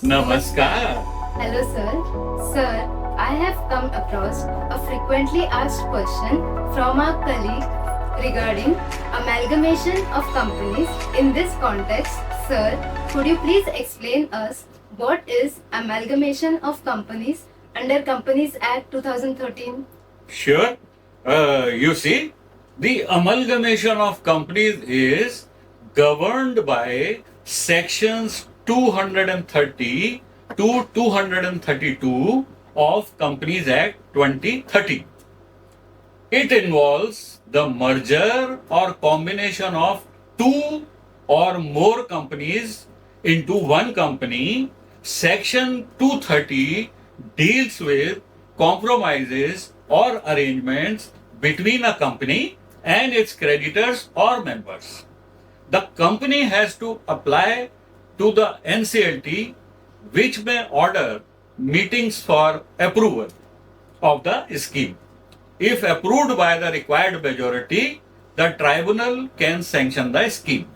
Namaskar. Hello, sir. Sir, I have come across a frequently asked question from our colleague regarding amalgamation of companies. In this context, sir, could you please explain us what is amalgamation of companies under Companies Act 2013? Sure. You see, the amalgamation of companies is governed by sections 230 to 232 of Companies Act 2013. It involves the merger or combination of two or more companies into one company. Section 230 deals with compromises or arrangements between a company and its creditors or members. The company has to apply to the NCLT, which may order meetings for approval of the scheme. If approved by the required majority, the tribunal can sanction the scheme.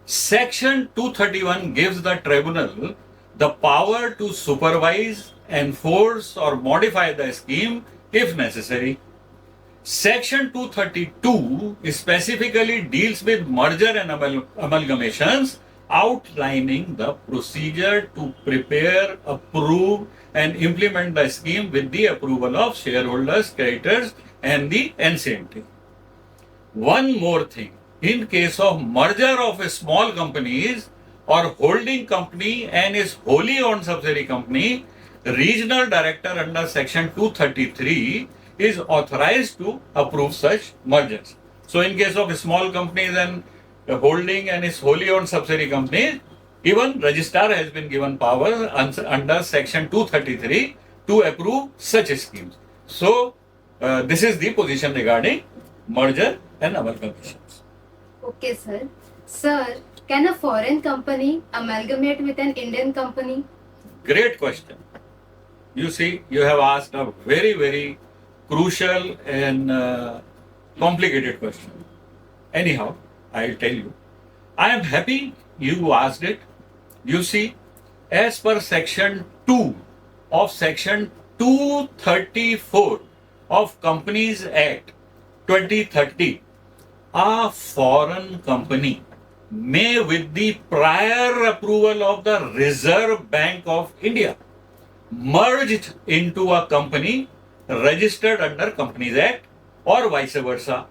Section 231 gives the tribunal the power to supervise, enforce, or modify the scheme if necessary. Section 232 specifically deals with merger and amalgamations, outlining the procedure to prepare, approve, and implement the scheme with the approval of shareholders, creditors, and the NCLT. One more thing. In case of merger of a small companies or holding company and its wholly owned subsidiary company, regional director under section 233 is authorized to approve such mergers. So in case of small companies and holding and its wholly owned subsidiary companies, even registrar has been given power under section 233 to approve such schemes. So this is the position regarding merger and amalgamations. Okay, sir. Sir, can a foreign company amalgamate with an Indian company? Great question. You see, you have asked a very, very crucial and complicated question. Anyhow, I'll tell you. I am happy you asked it. You see, as per section 2 of section 234 of Companies Act 2030, a foreign company may, with the prior approval of the Reserve Bank of India, merged into a company registered under Companies Act or vice versa,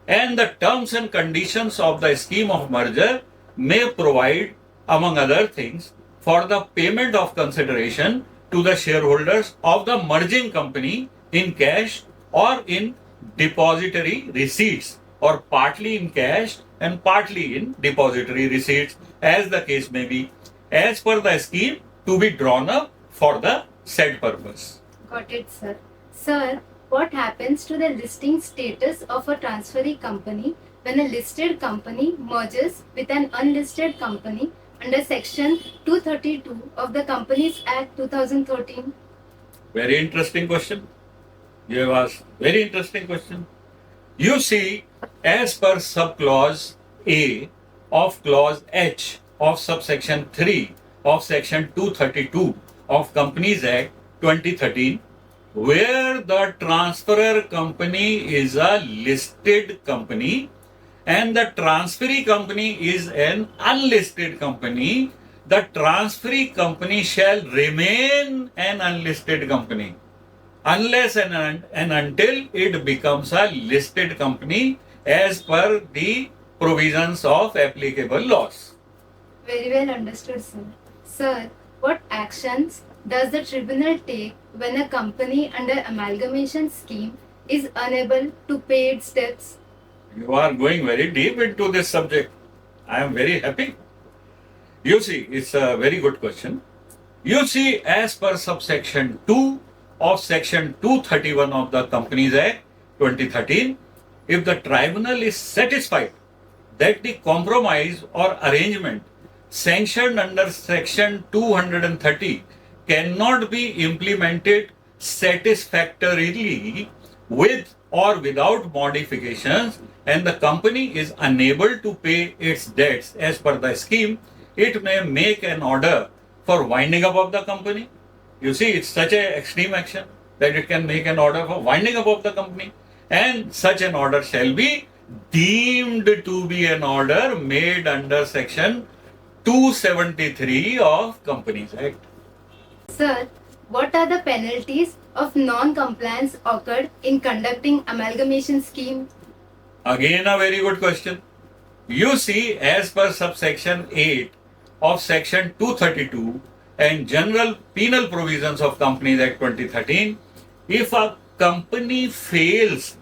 and the terms and conditions of the scheme of merger may provide, among other things, for the payment of consideration to the shareholders of the merging company in cash or in depository receipts, or partly in cash and partly in depository receipts, as the case may be, as per the scheme to be drawn up for the said purpose. Got it, sir. Sir, what happens to the listing status of a transferee company when a listed company merges with an unlisted company under section 232 of the Companies Act 2013? Very interesting question. You have asked very interesting question. You see, as per subclause A of clause H of subsection 3 of section 232 of Companies Act 2013, where the transferor company is a listed company and the transferee company is an unlisted company, the transferee company shall remain an unlisted company unless and until it becomes a listed company as per the provisions of applicable laws. Very well understood, sir. Sir, what actions does the tribunal take when a company under amalgamation scheme is unable to pay its debts? You are going very deep into this subject. I am very happy. You see, it's a very good question. You see, as per subsection 2 of section 231 of the Companies Act 2013, if the tribunal is satisfied that the compromise or arrangement sanctioned under section 230 cannot be implemented satisfactorily with or without modifications, and the company is unable to pay its debts as per the scheme, it may make an order for winding up of the company. You see, it's such a extreme action that it can make an order for winding up of the company, and such an order shall be deemed to be an order made under section 273 of Companies Act. Sir, what are the penalties of non-compliance occurred in conducting amalgamation scheme? Again, a very good question. You see, as per subsection 8 of section 232 and general penal provisions of Companies Act 2013, if a company fails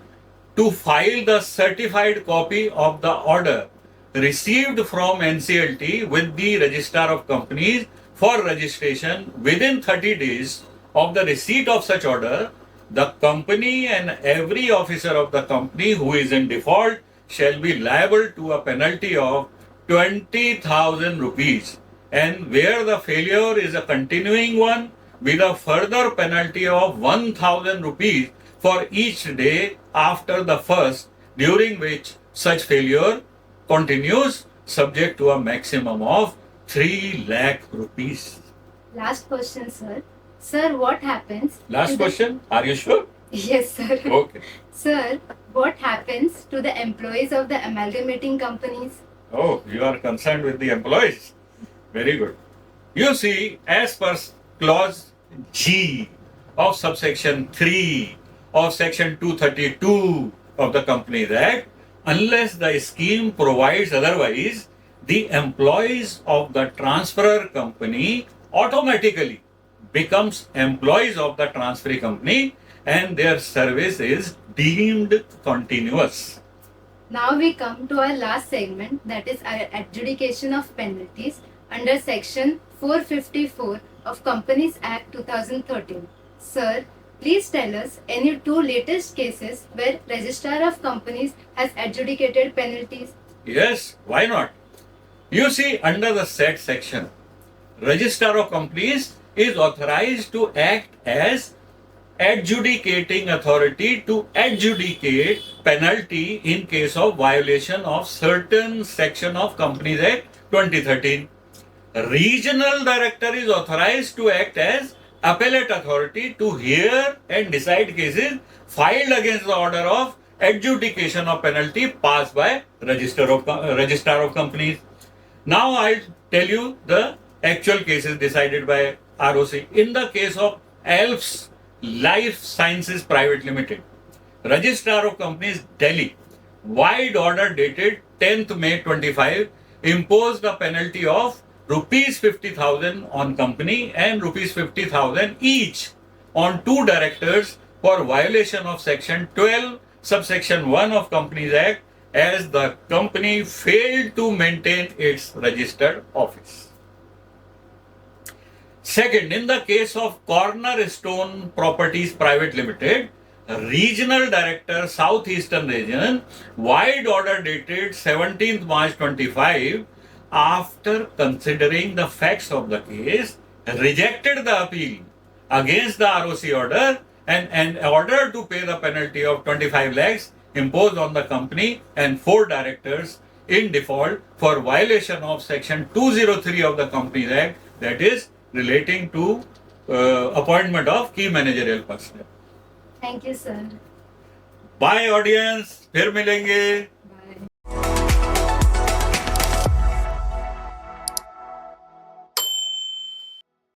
to file the certified copy of the order received from NCLT with the Registrar of Companies for registration within 30 days of the receipt of such order, the company and every officer of the company who is in default shall be liable to a penalty of 20,000 rupees, and where the failure is a continuing one, with a further penalty of 1,000 rupees for each day after the first, during which such failure continues, subject to a maximum of 3 lakh rupees. Last question, sir. Sir, what happens? Last to the- question. Are you sure? Yes, sir. Okay. Sir, what happens to the employees of the amalgamating companies? Oh, you are concerned with the employees. Very good. You see, as per clause G of subsection 3 of section 232 of the Companies Act, unless the scheme provides otherwise, the employees of the transferor company automatically becomes employees of the transferee company, and their service is deemed continuous. Now we come to our last segment, that is our adjudication of penalties under section 454 of Companies Act 2013. Sir, please tell us any two latest cases where Registrar of Companies has adjudicated penalties. Yes, why not? You see, under the said section, Registrar of Companies is authorized to act as adjudicating authority to adjudicate penalty in case of violation of certain section of Companies Act 2013. Regional director is authorized to act as appellate authority to hear and decide cases filed against the order of adjudication of penalty passed by Registrar of Companies. Now I'll tell you the actual cases decided by ROC. In the case of ALPS Life Sciences Private Limited, Registrar of Companies, Delhi, wide order dated 10th May 25 imposed a penalty of rupees 50,000 on company and rupees 50,000 each on two directors for violation of section 12 subsection 1 of Companies Act, as the company failed to maintain its registered office. Second, in the case of Cornerstone Properties Private Limited, Regional Director Southeastern Region, wide order dated 17th March 25, after considering the facts of the case, rejected the appeal against the ROC order and ordered to pay the penalty of 25 lakhs imposed on the company and 4 directors in default for violation of section 203 of the Companies Act, that is relating to appointment of key managerial personnel. Thank you, sir. Bye audience, फिर मिलेंगे.